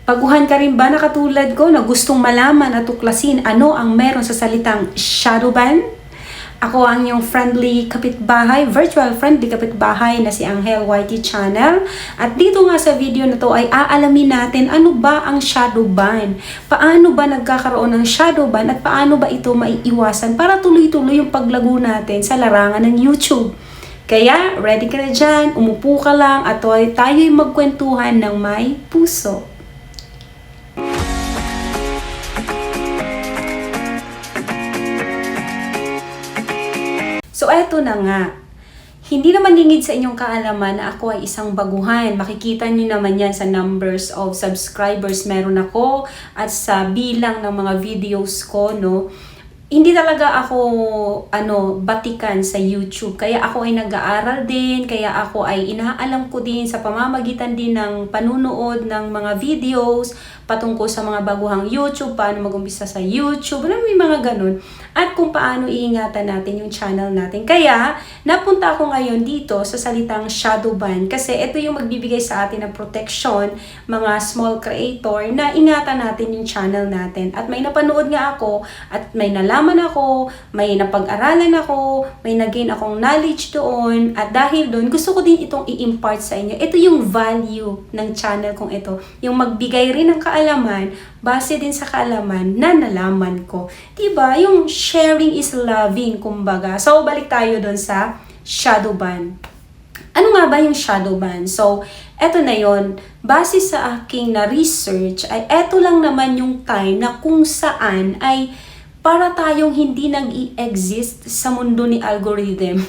Baguhan ka rin ba na katulad ko na gustong malaman at tuklasin ano ang meron sa salitang shadow ban? Ako ang iyong friendly kapitbahay, virtual friendly kapitbahay na si Angel YT Channel. At dito nga sa video na to ay aalamin natin ano ba ang shadow ban? Paano ba nagkakaroon ng shadow ban at paano ba ito maiiwasan para tuloy-tuloy yung paglago natin sa larangan ng YouTube? Kaya, ready ka na dyan, umupo ka lang at tayo'y magkwentuhan ng may puso. So, eto na nga. Hindi naman lingid sa inyong kaalaman na ako ay isang baguhan. Makikita niyo naman yan sa numbers of subscribers meron ako at sa bilang ng mga videos ko, no? Hindi talaga ako batikan sa YouTube. Kaya ako ay nag-aaral din, kaya ako ay inaalam ko din sa pamamagitan din ng panunood ng mga videos patungkol sa mga baguhang YouTube, paano mag-umpisa sa YouTube, may mga ganun. At kung paano iingatan natin yung channel natin. Kaya, napunta ako ngayon dito sa salitang shadow ban kasi ito yung magbibigay sa atin ng protection, mga small creator, na ingatan natin yung channel natin. At may napanood nga ako, at may nalaman ako, may napag-aralan ako, may nag-gain akong knowledge doon, at dahil doon, gusto ko din itong i-impart sa inyo. Ito yung value ng channel kong ito. Yung magbigay rin ng kaalaman, base din sa kaalaman na nalaman ko. Diba? Yung sharing is loving, kumbaga. So, balik tayo doon sa shadow ban. Ano nga ba yung shadow ban? So, eto na yon. Base sa aking na-research, ay eto lang naman yung time na kung saan ay para tayong hindi nag-i-exist sa mundo ni algorithm.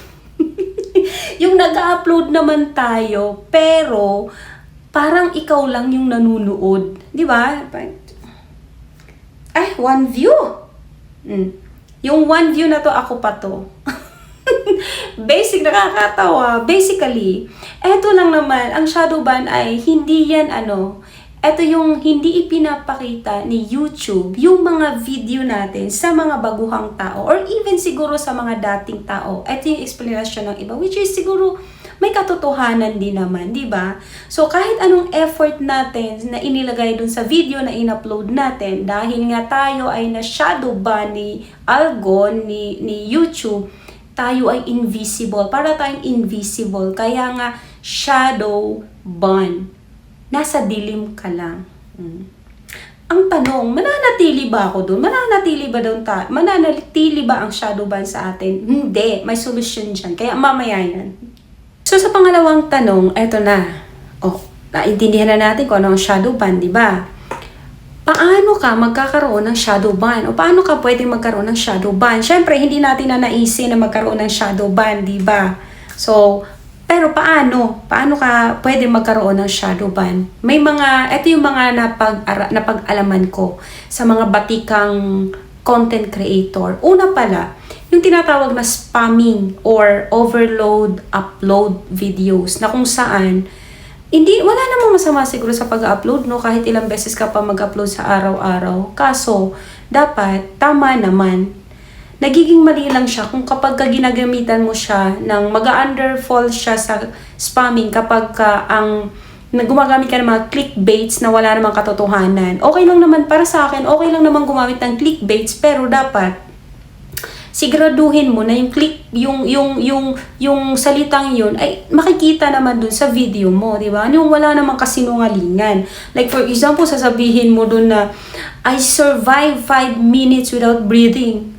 Yung nag-upload naman tayo, pero parang ikaw lang yung nanunood. Di ba? Ay, one view. Yung one view na to, ako pa to. Nakakatawa. Basically, eto lang naman, ang shadow ban ay hindi yan eto yung hindi ipinapakita ni YouTube yung mga video natin sa mga baguhang tao or even siguro sa mga dating tao. Eto yung explanation ng iba, which is siguro may katotohanan din naman, di ba? So, kahit anong effort natin na inilagay dun sa video na in-upload natin, dahil nga tayo ay na-shadow ban ni Algo, ni YouTube, tayo ay invisible. Para tayong invisible. Kaya nga, shadow ban. Nasa dilim ka lang. Ang tanong, mananatili ba ako doon? Mananatili ba ang shadow ban sa atin? Hindi. May solusyon dyan. Kaya mamaya yan. So, sa pangalawang tanong, eto na. Naintindihan na natin kung ano ang shadow ban, di ba? Paano ka magkakaroon ng shadow ban? O paano ka pwedeng magkaroon ng shadow ban? Siyempre, hindi natin nanaisin na magkaroon ng shadow ban, di ba? So, pero paano? Paano ka pwedeng magkaroon ng shadow ban? Ito yung mga napag-alaman ko sa mga batikang content creator. Una pala, yung tinatawag na spamming or overload upload videos na kung saan wala namang masama siguro sa pag-upload, no, kahit ilang beses ka pa mag-upload sa araw-araw. Kaso dapat tama naman. Nagiging mali lang siya kung kapag ginagamitan mo siya ng mag-underfall siya sa spamming kapag gumagamit ka ng mga clickbaits na wala namang katotohanan. Okay lang naman para sa akin, okay lang naman gumamit ng clickbaits, pero dapat siguraduhin mo na yung salitang yun ay makikita naman dun sa video mo, di ba? Yung wala namang kasinungalingan. Like for example, sasabihin mo dun na I survived 5 minutes without breathing.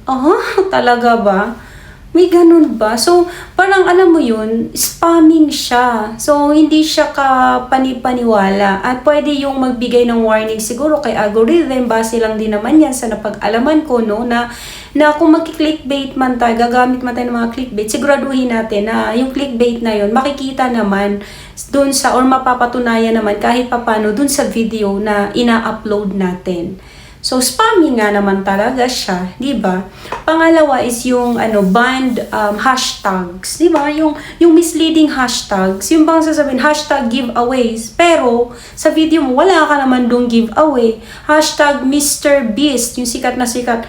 Talaga ba? May ganun ba? So, parang alam mo yun, spamming siya. So, hindi siya ka-panipaniwala. At pwede yung magbigay ng warning siguro kay algorithm. Base lang din naman yan sa napag-alaman ko, no? Na kung mag-clickbait man tayo, gagamit man tayo ng mga clickbait, siguraduhin natin na yung clickbait na yun, makikita naman dun sa, or mapapatunayan naman kahit papano dun sa video na ina-upload natin. So, spamming nga naman talaga siya, di ba? Pangalawa is yung banned hashtags, di ba? Yung misleading hashtags, yung bang sasabihin, hashtag giveaways, pero sa video mo, wala ka naman dong giveaway. Hashtag Mr. Beast, yung sikat na sikat.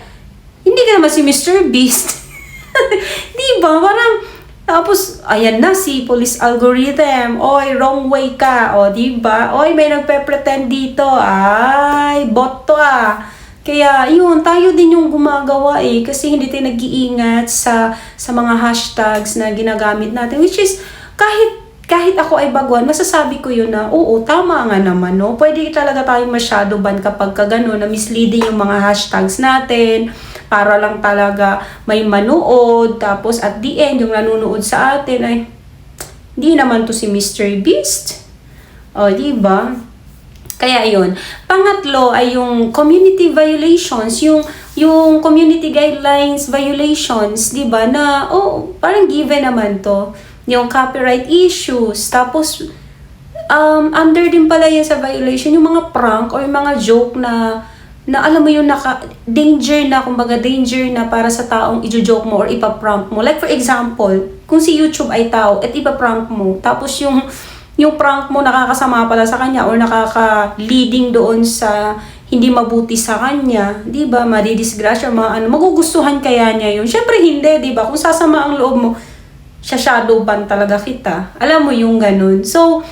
Hindi ka naman si Mr. Beast. Di ba? Parang, Tapos, ayan na si police algorithm. Oy, wrong way ka. O, diba? Oy, may nagpe-pretend dito. Ay, bot to ah. Kaya, yun, tayo din yung gumagawa eh. Kasi hindi tayo nag-iingat sa mga hashtags na ginagamit natin. Which is, kahit ako ay baguhan, masasabi ko yun na, oo, tama nga naman, no? Pwede talaga tayong masyado ban kapag gano'n, na misleading yung mga hashtags natin, para lang talaga may manood, tapos at the end, yung nanonood sa atin ay, di naman to si Mr. Beast. O, diba? Kaya yun. Pangatlo ay yung community violations, yung community guidelines violations, di ba? Na, parang given naman to. Yung copyright issues. Tapos, under din pala yan sa violation, yung mga prank or yung mga joke na alam mo yung danger na para sa taong i-joke mo or ipa-prank mo. Like for example, kung si YouTube ay tao at ipa-prank mo, tapos yung prank mo nakakasama pala sa kanya or nakaka-leading doon sa hindi mabuti sa kanya, 'di ba? Madidisgrasya, magugustuhan kaya niya 'yun. Syempre hindi, 'di ba? Kung sasama ang loob mo, shadow ban talaga kita. Alam mo yung ganun. So,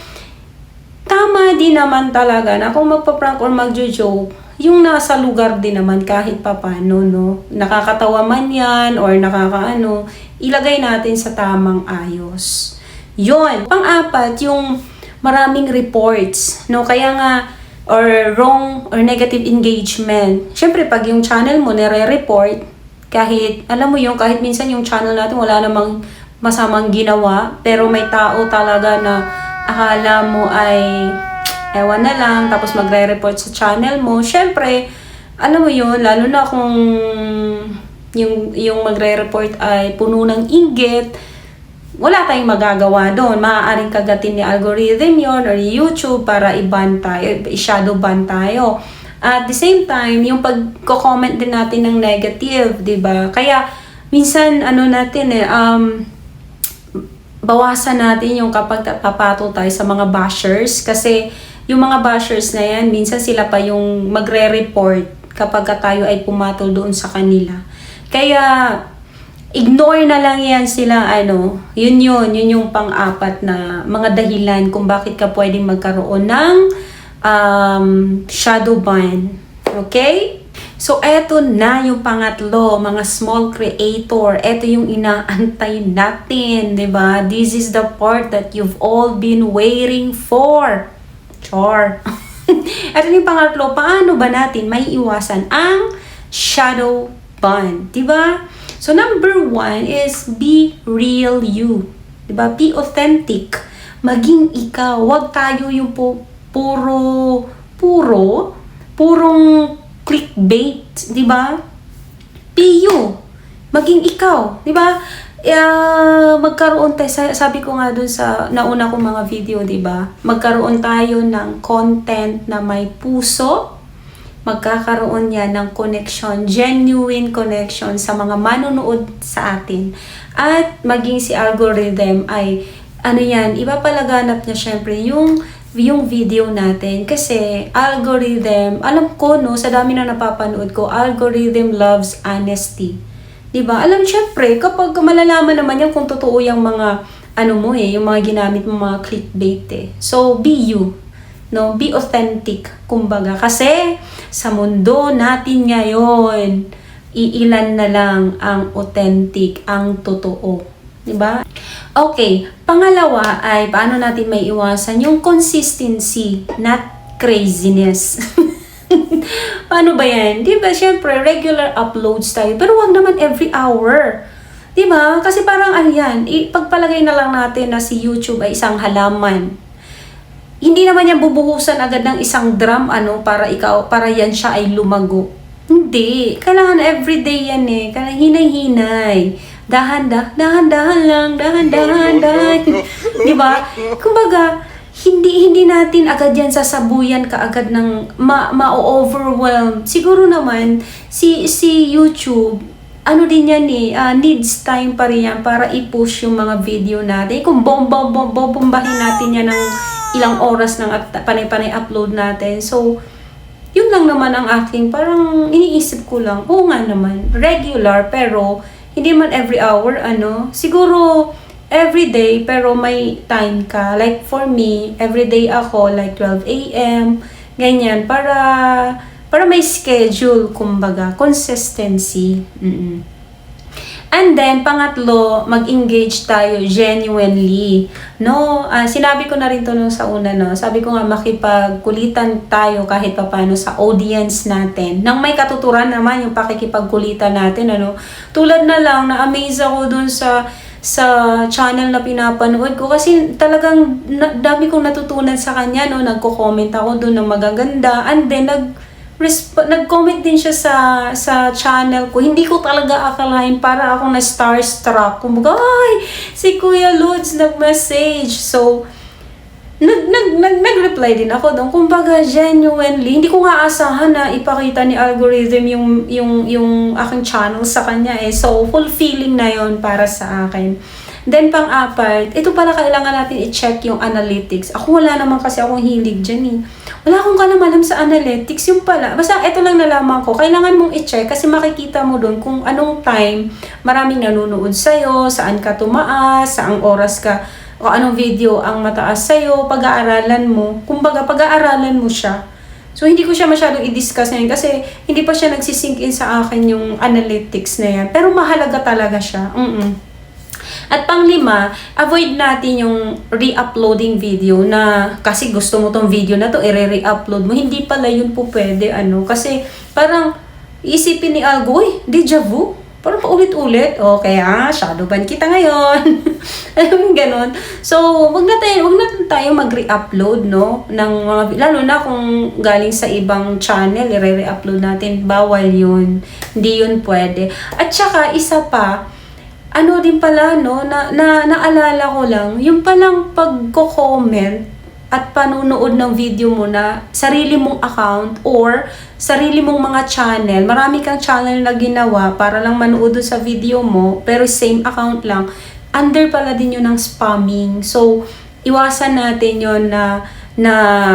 tama din naman talaga na kung magpa-prank or magjo-joke, yung nasa lugar din naman kahit papano, no? Nakakatawa man yan or nakakaano, ilagay natin sa tamang ayos. Yun. Pang-apat, yung maraming reports, no? Kaya nga, or wrong or negative engagement. Siyempre, pag yung channel mo nire-report, kahit, alam mo yung, kahit minsan yung channel natin wala namang masamang ginawa, pero may tao talaga na akala mo ay, ewan na lang, tapos magre-report sa channel mo. Siyempre, alam mo yun, lalo na kung yung magre-report ay puno ng inggit, wala tayong magagawa doon. Maaaring kagatin ni algorithm yon or YouTube para i-ban tayo, i-shadow ban tayo. At the same time, yung pag-comment din natin ng negative, di ba? Kaya, minsan, bawasan natin yung kapag papatol tayo sa mga bashers. Kasi, yung mga bashers na yan, minsan sila pa yung magre-report kapag tayo ay pumatol doon sa kanila. Kaya, ignore na lang yan sila, yun yung pang-apat na mga dahilan kung bakit ka pwedeng magkaroon ng shadow ban. Okay? So, eto na yung pangatlo, mga small creator. Eto yung inaantay natin, di ba? This is the part that you've all been waiting for. Char. Eto yung pangatlo, paano ba natin may iwasan ang shadow ban? Di ba? So, number 1 is be real you. Diba? Be authentic. Maging ikaw. Huwag tayo yung purong clickbait. Diba? Be you. Maging ikaw. Diba? Magkaroon tayo, sabi ko nga dun sa nauna kong mga video, diba? Magkaroon tayo ng content na may puso, magkakaroon yan ng connection, genuine connection sa mga manonood sa atin. At maging si algorithm ay, ipapalaganap niya syempre yung video natin. Kasi algorithm, alam ko sa dami na napapanood ko, algorithm loves honesty. Diba? Alam syempre, kapag malalaman naman yan kung totoo yung mga, yung mga ginamit mo, mga clickbait eh. So, be you. No, be authentic, kumbaga. Kasi sa mundo natin ngayon, iilan na lang ang authentic, ang totoo. Diba? Okay, pangalawa ay paano natin may iwasan yung consistency, not craziness. Paano ba yan? Diba, syempre, regular uploads tayo, pero wag naman every hour. Diba? Kasi parang pagpalagay na lang natin na si YouTube ay isang halaman. Hindi naman yan bubuhusan agad ng isang drum para yan siya ay lumago. Hindi. Kailangan everyday yan eh. Kailangan hinay-hinay. Dahan-dahan lang. Dahan-dahan. Diba? Kumbaga, hindi natin agad yan sasabuyan kaagad ng ma-overwhelm. Siguro naman, si YouTube, din yan needs time pa rin yan para i-push yung mga video natin. Kung bombahin natin yan ng ilang oras ng panay-panay upload natin. So, yun lang naman ang aking parang iniisip ko lang. Oo nga naman, regular, pero hindi man every hour, siguro everyday, pero may time ka. Like for me, everyday ako, like 12 a.m., ganyan, para may schedule, kumbaga, consistency. And then, pangatlo, mag-engage tayo genuinely. No, sinabi ko na rin to nung sa una, no? Sabi ko nga, makipagkulitan tayo kahit papano sa audience natin. Nang may katuturan naman yung pakikipagkulitan natin, ano? Tulad na lang, na-amaze ako dun sa channel na pinapanood ko kasi talagang dami kong natutunan sa kanya, no? Nagko-comment ako dun ng magaganda, and then nag-comment din siya sa channel ko. Hindi ko talaga akalain, para ako na starstruck. Kumbaga, ay, si Kuya Lods nag-message. So, nag-reply din ako doon. Kumbaga, genuinely, hindi ko nga asahan na ipakita ni algorithm yung aking channel sa kanya eh. So, fulfilling na yon para sa akin. Then, pang-apat, ito pala kailangan natin i-check yung analytics. Ako wala naman kasi akong hilig dyan eh. Wala akong kalaman sa analytics. Yung pala, basta ito lang nalaman ko, kailangan mong i-check kasi makikita mo doon kung anong time maraming nanonood sa'yo, saan ka tumaas, saang oras ka, o anong video ang mataas sa'yo, pag-aaralan mo. Kumbaga, pag-aaralan mo siya. So, hindi ko siya masyadong i-discuss ngayon kasi hindi pa siya nagsisink in sa akin yung analytics na yan. Pero mahalaga talaga siya. At pang-5, avoid natin yung re-uploading video na kasi gusto mo tong video na to, i-re-upload mo. Hindi pala yun po pwede, kasi parang isipin ni Algo, deja vu? Parang paulit-ulit. O, kaya shadow ban kita ngayon. Ganon. So, wag na tayo mag-re-upload, no? Lalo na kung galing sa ibang channel, i-re-upload natin. Bawal yun. Hindi yun pwede. At saka, isa pa, din pala, no, naalala ko lang, yung palang pagko-comment at panunood ng video mo na sarili mong account or sarili mong mga channel, marami kang channel na ginawa para lang manood sa video mo, pero same account lang, under pala din yun ng spamming. So, iwasan natin yun na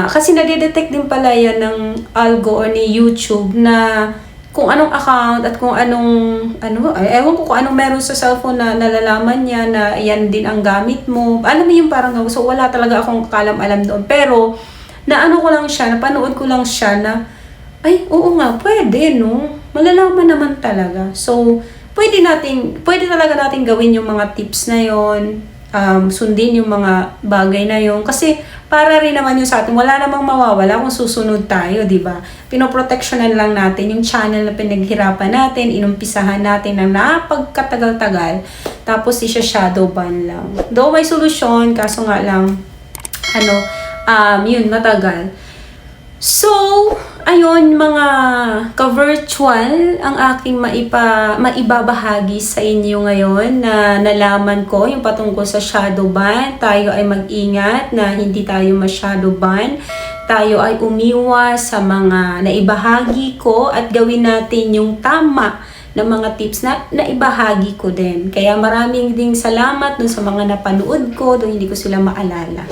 kasi nadidetect din pala yan ng algo or ni YouTube na kung anong account at kung ewan ko kung anong meron sa cellphone na nalalaman niya na yan din ang gamit mo. Alam mo yung parang, so wala talaga akong kalam-alam doon. Pero, ko lang siya, napanood ko lang siya na, ay, oo nga, pwede, no? Malalaman naman talaga. So, pwede talaga natin gawin yung mga tips na yon, sundin yung mga bagay na yon. Kasi, para rin naman yung sa atin, wala namang mawawala kung susunod tayo, di ba? Pinoproteksyonan lang natin yung channel na pinaghirapan natin, inumpisahan natin ng napagkatagal-tagal, tapos shadow ban lang. Though may solusyon, kaso nga lang, yun, matagal. So, ayun, mga ka-virtual, ang aking maibabahagi sa inyo ngayon na nalaman ko yung patungkol sa shadow ban. Tayo ay mag-ingat na hindi tayo ma-shadow ban. Tayo ay umiwas sa mga naibahagi ko at gawin natin yung tama na mga tips na naibahagi ko din. Kaya maraming ding salamat dun sa mga napanood ko, dun hindi ko sila maalala.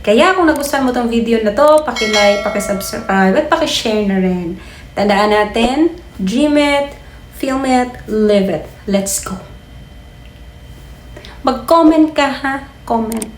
Kaya kung nagustuhan mo tong video na to, paki-like, paki-subscribe, at paki-share na rin. Tandaan natin, dream it, film it, live it. Let's go. Mag-comment ka ha? Comment.